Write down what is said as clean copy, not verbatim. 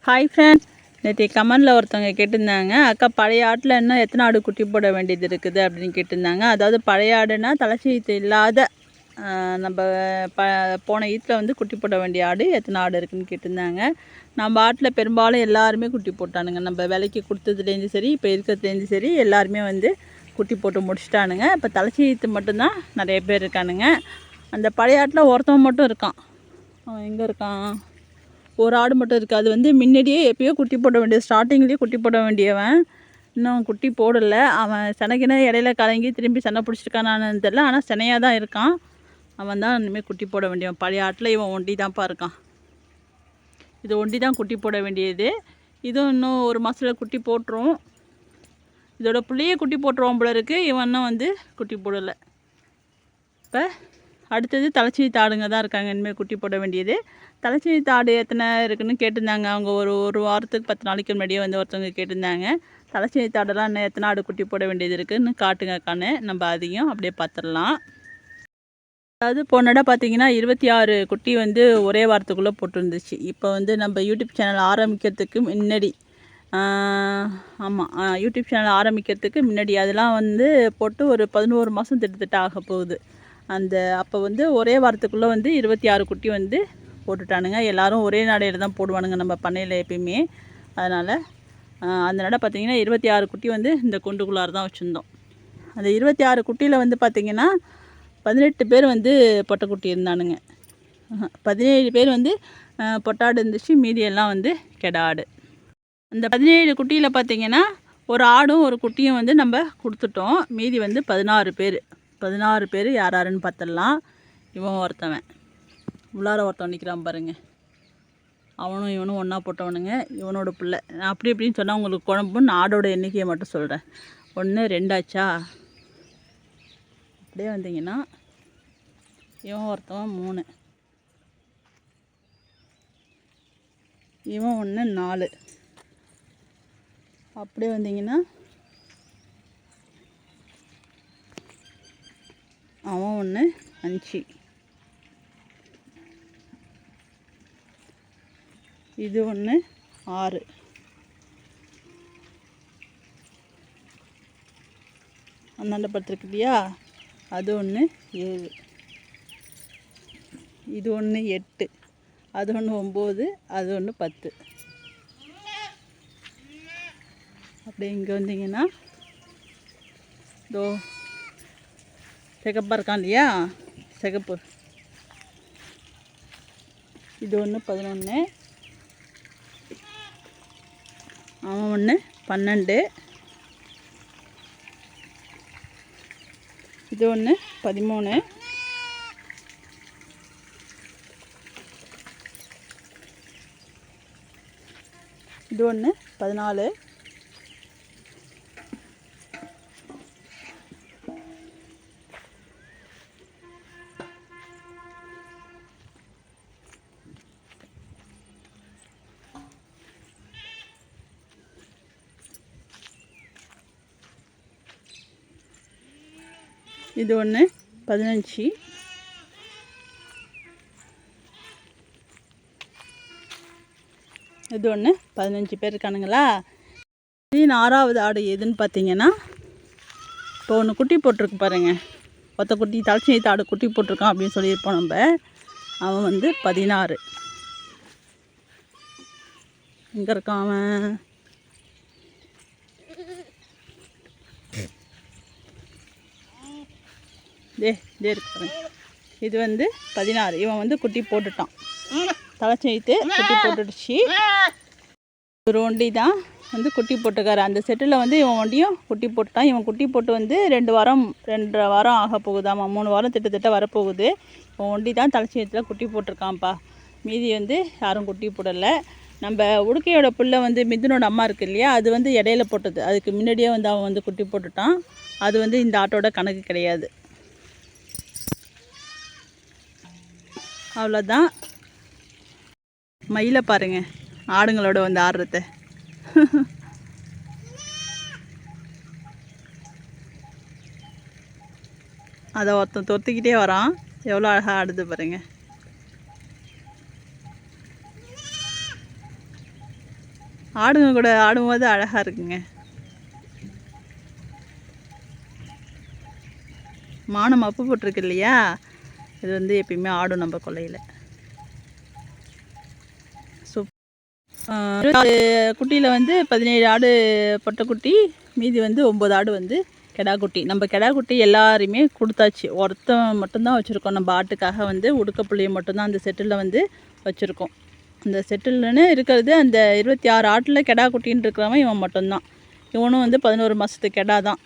Hi friends, நேற்று கமெண்டில் ஒருத்தவங்க கேட்டிருந்தாங்க, அக்கா பழைய ஆட்டில் இன்னும் எத்தனை ஆடு குட்டி போட வேண்டியது இருக்குது அப்படின்னு கேட்டிருந்தாங்க. அதாவது பழைய ஆடுனா தலைச்சீத்து இல்லாத நம்ம போன ஈத்தில் வந்து குட்டி போட வேண்டிய ஆடு எத்தனை ஆடு இருக்குதுன்னு கேட்டிருந்தாங்க. நம்ம ஆட்டில் பெரும்பாலும் எல்லாருமே குட்டி போட்டானுங்க. நம்ம விலைக்கு கொடுத்ததுலேருந்து சரி, இப்போ இருக்கிறதுலேருந்து சரி, எல்லாருமே வந்து குட்டி போட்டு முடிச்சிட்டானுங்க. இப்போ தலைச்சீத்து மட்டும்தான் நிறைய பேர் இருக்கானுங்க. அந்த பழைய ஆட்டில் ஒருத்தவன் மட்டும் இருக்கான். அவன் எங்கே இருக்கான்? ஒரு ஆடு மட்டும் இருக்குது. அது வந்து முன்னாடியே எப்போயோ குட்டி போட வேண்டியது, ஸ்டார்டிங்லேயே குட்டி போட வேண்டியவன் இன்னும் குட்டி போடலை. அவன் செனைக்கின இடையில கலங்கி திரும்பி சண்டை பிடிச்சிருக்கானான்னு தெரியல, ஆனால் செனையாக தான் இருக்கான். அவன் தான் இனிமேல் குட்டி போட வேண்டியவன். பழைய ஆட்டில் இவன் ஒண்டி தான்ப்பா இருக்கான். இது ஒண்டி தான் குட்டி போட வேண்டியது. இதுவும் இன்னும் ஒரு மாதத்தில் குட்டி போட்டுரும். இதோட பிள்ளையே குட்டி போட்டுருவான் போல இருக்குது. இவன் இன்னும் வந்து குட்டி போடலை. இப்போ அடுத்தது தலைச்சீத்து ஆடுங்க தான் இருக்காங்க இனிமேல் குட்டி போட வேண்டியது. தலைச்சீத்து ஆடு எத்தனை இருக்குதுன்னு கேட்டிருந்தாங்க. அவங்க ஒரு வாரத்துக்கு 10 நாளைக்கு முன்னாடியே வந்து ஒருத்தவங்க கேட்டிருந்தாங்க, தலைச்சீத்து ஆடெல்லாம் இன்னும் எத்தனை ஆடு குட்டி போட வேண்டியது இருக்குதுன்னு காட்டுங்கக்கான்னு. நம்ம அதையும் அப்படியே பார்த்துடலாம். அதாவது போனடா பார்த்தீங்கன்னா 26 குட்டி வந்து ஒரே வாரத்துக்குள்ளே போட்டுருந்துச்சு. இப்போ வந்து நம்ம யூடியூப் சேனல் ஆரம்பிக்கிறதுக்கு முன்னாடி, ஆமாம், யூடியூப் சேனல் ஆரம்பிக்கிறதுக்கு முன்னாடி அதெல்லாம் வந்து போட்டு ஒரு 11 மாதம் திட்டத்தட்ட ஆக போகுது. அப்போ வந்து ஒரே வாரத்துக்குள்ளே வந்து 26 குட்டி வந்து போட்டுட்டானுங்க. எல்லோரும் ஒரே நாடையில் தான் போடுவானுங்க நம்ம பண்ணையில் எப்பயுமே. அதனால் அந்த நடை பார்த்திங்கன்னா 26 குட்டி வந்து இந்த குண்டுக்குள்ளார தான் வச்சுருந்தோம். அந்த 26 குட்டியில் வந்து பார்த்திங்கன்னா 18 பேர் வந்து பொட்டைக்குட்டி இருந்தானுங்க. 17 பேர் வந்து பொட்டாடு இருந்துச்சு, மீதியெல்லாம் வந்து கெடாடு. அந்த 17 குட்டியில் பார்த்திங்கன்னா ஒரு ஆடும் ஒரு குட்டியும் வந்து நம்ம கொடுத்துட்டோம். மீதி வந்து 16 பேர் யார் யாருன்னு பார்த்துடலாம். இவன் ஒருத்தவன் உள்ளார ஒருத்தவன் நிற்கிறான் பாருங்கள். அவனும் இவனும் ஒன்றா போட்டவனுங்க. இவனோட பிள்ளை. நான் அப்படி இப்படின்னு சொன்னால் உங்களுக்கு குழம்புன்னு ஆடோட எண்ணிக்கையை மட்டும் சொல்கிறேன். 1 2 ஆச்சா? அப்படியே வந்தீங்கன்னா இவன் ஒருத்தவன் 3, இவன் 1 4, அப்படியே வந்தீங்கன்னா அவன் 1 5, இது 1 6, அந்தாண்ட படுத்துருக்கு இல்லையா, அது 1 7, இது 1 8, அது 1 9, அது 1 10. அப்படியே இங்கே வந்தீங்கன்னா இதோ சிகப்பாக இருக்கான் இல்லையா, சிகப்பு, இது 1 11, அவன் 1 12, இது 1 13, இது 1 14, இது 1 15, இது 1 15 பேர் இருக்கானுங்களா. 16வது ஆடு எதுன்னு பார்த்தீங்கன்னா, இப்போ ஒன்று குட்டி போட்டிருக்கு பாருங்கள். ஒத்த குட்டி தலைச்சீத்து ஆடு குட்டி போட்டிருக்கான் அப்படின்னு சொல்லியிருப்போம் நம்ம. அவன் வந்து 16. எங்கே இருக்கான் அவன்? இருக்கு. இது வந்து 16. இவன் வந்து குட்டி போட்டுட்டான். தலைச்சீத்து குட்டி போட்டுடுச்சு. ஒரு ஒண்டி தான் வந்து குட்டி போட்டுக்காரு. அந்த செட்டில் வந்து இவன் ஒண்டியும் குட்டி போட்டுட்டான். இவன் குட்டி போட்டு வந்து 2.5 வாரம் ஆக போகுதாம்மா. 3 வாரம் திட்டத்தட்ட வரப்போகுது. இவன் ஒண்டி தான் தலைச்சீத்தில் குட்டி போட்டிருக்கான்ப்பா. மீதி வந்து யாரும் குட்டி போடலை. நம்ம உடுக்கையோட பிள்ளை வந்து மிதுனோட அம்மா இருக்குது இல்லையா, அது வந்து இடையில போட்டது. அதுக்கு முன்னாடியே வந்து அவன் வந்து குட்டி போட்டுட்டான். அது வந்து இந்த ஆட்டோட கணக்கு கிடையாது. அவ்வளோதான். மயிலை பாருங்க, ஆடுங்களோட வந்து ஆடுறத. அதை ஒருத்தன் தொத்திக்கிட்டே வரான். எவ்வளோ அழகாக ஆடுது பாருங்க. ஆடுங்க கூட ஆடும்போது அழகாக இருக்குங்க. மானம் மப்பு போட்டிருக்கு இல்லையா, இது வந்து எப்பயுமே ஆடும் நம்ம கொல்லையில். குட்டியில் வந்து 17 ஆடு பொட்டைக்குட்டி, மீதி வந்து 9 ஆடு வந்து கெடா குட்டி. நம்ம கெடா குட்டி எல்லாரையுமே கொடுத்தாச்சு. ஒருத்தன் மட்டும்தான் வச்சுருக்கோம். நம்ம ஆட்டுக்காக வந்து உடுக்க புள்ளியை மட்டும்தான் அந்த செட்டில் வந்து வச்சுருக்கோம். அந்த செட்டில்னு இருக்கிறது அந்த 26 ஆட்டில் கெடா குட்டின்னு இருக்கிறவன் இவன் மட்டும்தான். இவனும் வந்து 11 மாதத்து கெடா தான்.